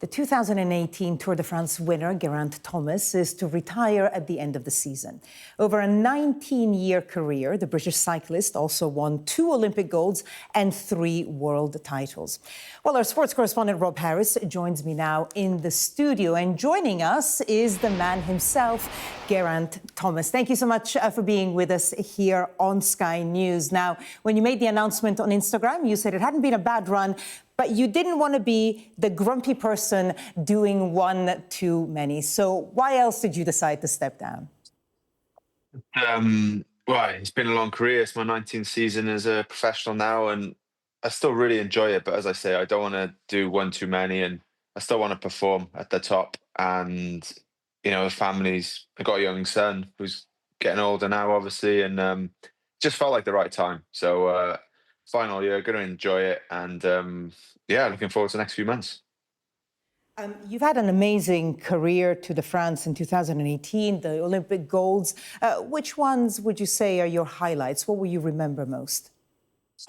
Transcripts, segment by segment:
The 2018 Tour de France winner, Geraint Thomas, is to retire at the end of the season. Over a 19-year career, the British cyclist also won 2 Olympic golds and 3 world titles. Well, our sports correspondent Rob Harris joins me now in the studio. And joining us is the man himself, Geraint Thomas. Thank you so much for being with us here on Sky News. Now, when you made the announcement on Instagram, you said it hadn't been a bad run, but you didn't want to be the grumpy person doing one too many. So why else did you decide to step down? Well, it's been a long career. It's my 19th season as a professional now, and I still really enjoy it. But as I say, I don't want to do one too many, and I still want to perform at the top. And families. I got a young son who's getting older now, obviously, and just felt like the right time. So final year, going to enjoy it, and looking forward to the next few months. You've had an amazing career to the France in 2018, the Olympic golds. Which ones would you say are your highlights? What will you remember most?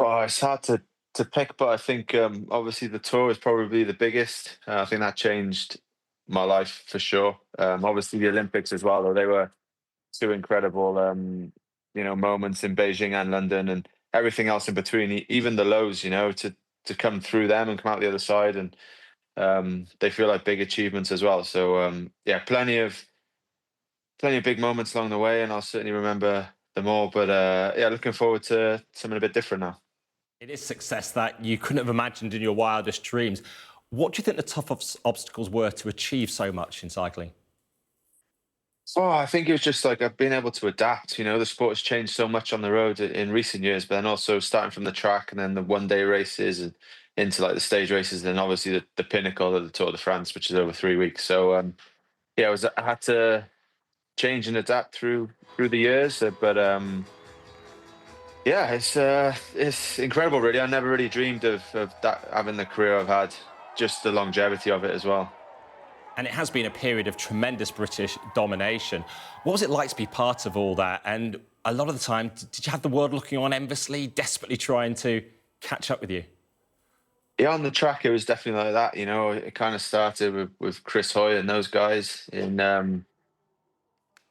Oh, it's hard to pick, but I think obviously the tour is probably the biggest. I think that changed my life for sure. Obviously the Olympics as well, though they were 2 incredible moments in Beijing and London, and everything else in between, even the lows. To come through them and come out the other side, and they feel like big achievements as well. So plenty of big moments along the way, and I'll certainly remember them all. But looking forward to something a bit different now. It is success that you couldn't have imagined in your wildest dreams. What do you think the toughest obstacles were to achieve so much in cycling? Oh, I think it was just like I've been able to adapt. The sport has changed so much on the road in recent years, but then also starting from the track and then the one-day races and into like the stage races, and then obviously the pinnacle of the Tour de France, which is over 3 weeks. So I had to change and adapt through the years, but it's incredible, really. I never really dreamed of that, having the career I've had, just the longevity of it as well. And it has been a period of tremendous British domination. What was it like to be part of all that? And a lot of the time, did you have the world looking on enviously, desperately trying to catch up with you? Yeah, on the track, it was definitely like that. It kind of started with Chris Hoy and those guys in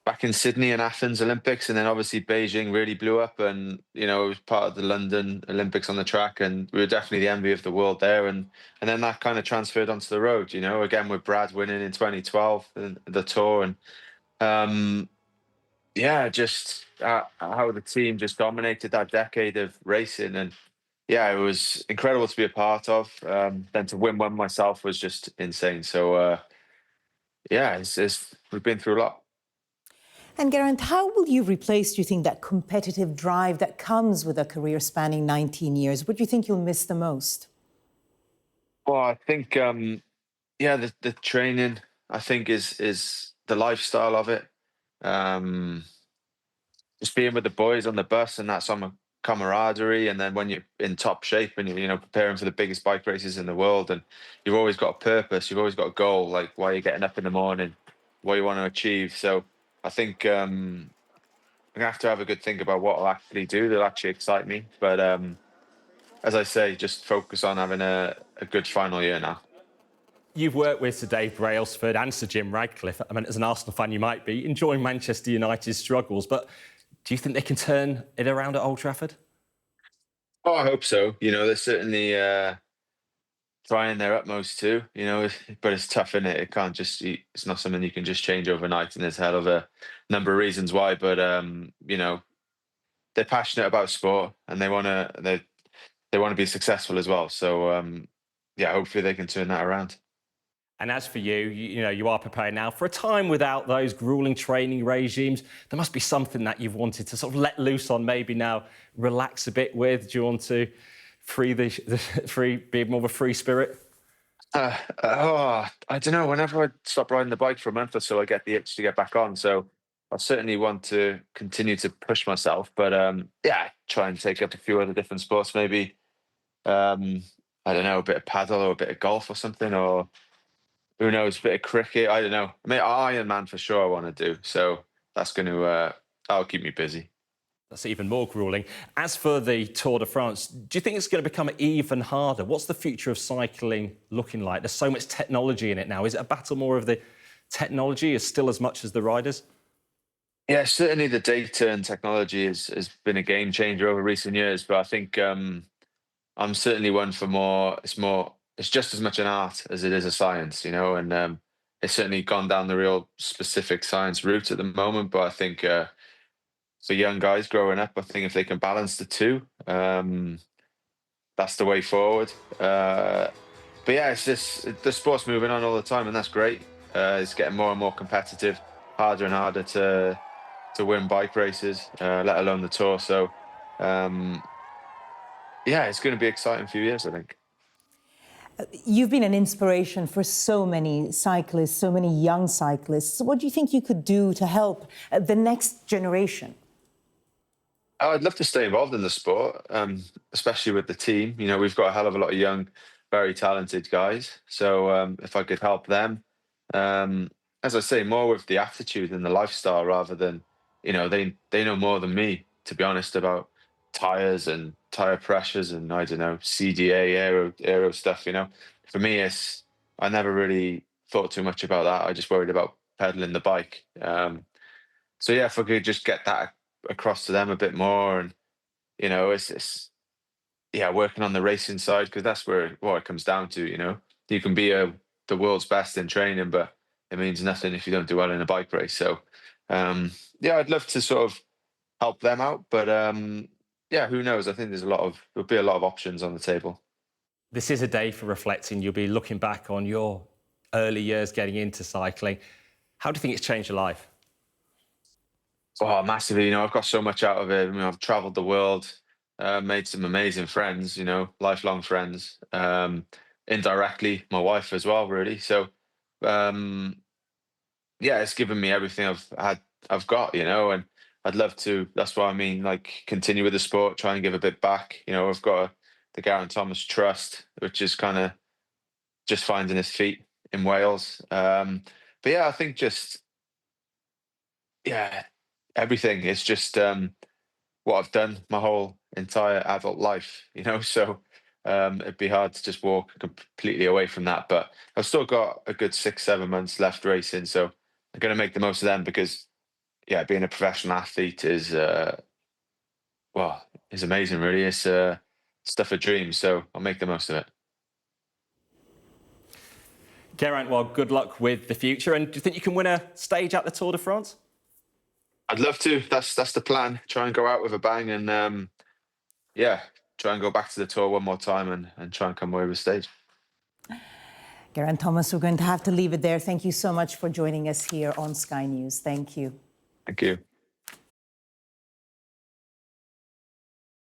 back in Sydney and Athens Olympics, and then obviously Beijing really blew up, and it was part of the London Olympics on the track, and we were definitely the envy of the world there, and then that kind of transferred onto the road. Again with Brad winning in 2012 the Tour, and just how the team just dominated that decade of racing, and it was incredible to be a part of. Then to win one myself was just insane. So we've been through a lot. And Geraint, how will you replace, do you think, that competitive drive that comes with a career spanning 19 years? What do you think you'll miss the most? Well, I think, the training, I think, is the lifestyle of it. Just being with the boys on the bus and that summer camaraderie. And then when you're in top shape and you're preparing for the biggest bike races in the world, and you've always got a purpose, you've always got a goal, like why you're getting up in the morning, what you want to achieve. So I think I'm gonna have to have a good think about what I'll actually do that'll actually excite me. But as I say, just focus on having a good final year now. You've worked with Sir Dave Brailsford and Sir Jim Radcliffe. I mean, as an Arsenal fan, you might be enjoying Manchester United's struggles, but do you think they can turn it around at Old Trafford? Oh, I hope so. They're certainly trying their utmost to, but it's tough, isn't it? It's not something you can just change overnight, and there's a hell of a number of reasons why. But they're passionate about sport, and they want to be successful as well. So hopefully they can turn that around. And as for you, you are prepared now for a time without those grueling training regimes. There must be something that you've wanted to sort of let loose on, maybe now relax a bit with. Do you want to be more of a free spirit? I don't know. Whenever I stop riding the bike for a month or so, I get the itch to get back on. So I certainly want to continue to push myself. But try and take up a few other different sports. Maybe I don't know, a bit of paddle or a bit of golf or something, or who knows, a bit of cricket. I don't know. I mean, Ironman for sure I want to do. So that's going to that'll keep me busy. That's even more gruelling. As for the Tour de France, do you think it's going to become even harder? What's the future of cycling looking like? There's so much technology in it now. Is it a battle more of the technology as still as much as the riders? Yeah, certainly the data and technology has been a game changer over recent years. But I think I'm certainly one for more. It's just as much an art as it is a science, and it's certainly gone down the real specific science route at the moment. But I think for young guys growing up, I think if they can balance the two, that's the way forward. But yeah, it's just the sport's moving on all the time, and that's great. It's getting more and more competitive, harder and harder to win bike races, let alone the Tour. So yeah, it's going to be an exciting few years, I think. You've been an inspiration for so many cyclists, so many young cyclists. What do you think you could do to help the next generation? I'd love to stay involved in the sport, especially with the team. We've got a hell of a lot of young, very talented guys. So if I could help them, as I say, more with the attitude and the lifestyle rather than, they know more than me, to be honest, about tires and tire pressures and I don't know, CDA aero stuff. For me, I never really thought too much about that. I just worried about pedaling the bike. So yeah, if I could just get that across to them a bit more, and it's yeah, working on the racing side, because that's what it comes down to. You can be the world's best in training, but it means nothing if you don't do well in a bike race. So yeah, I'd love to sort of help them out, but yeah, who knows? I think there'll be a lot of options on the table. This is a day for reflecting. You'll be looking back on your early years getting into cycling. How do you think it's changed your life? Oh, massively. I've got so much out of it. I've traveled the world, made some amazing friends, lifelong friends. Indirectly, my wife as well, really. So, yeah, it's given me everything I've got, and I'd love to. That's what I mean, like continue with the sport, try and give a bit back. I've got the Geraint Thomas Trust, which is kind of just finding his feet in Wales. But yeah, I think yeah, everything. It's just what I've done my whole entire adult life, So it'd be hard to just walk completely away from that. But I've still got a good 6, 7 months left racing, so I'm going to make the most of them because, yeah, being a professional athlete is is amazing. Really, it's stuff of dreams. So I'll make the most of it. Geraint, well, good luck with the future. And do you think you can win a stage at the Tour de France? I'd love to. That's the plan. Try and go out with a bang, and yeah, try and go back to the Tour one more time and try and come away with a stage. Geraint Thomas, we're going to have to leave it there. Thank you so much for joining us here on Sky News. Thank you. Thank you.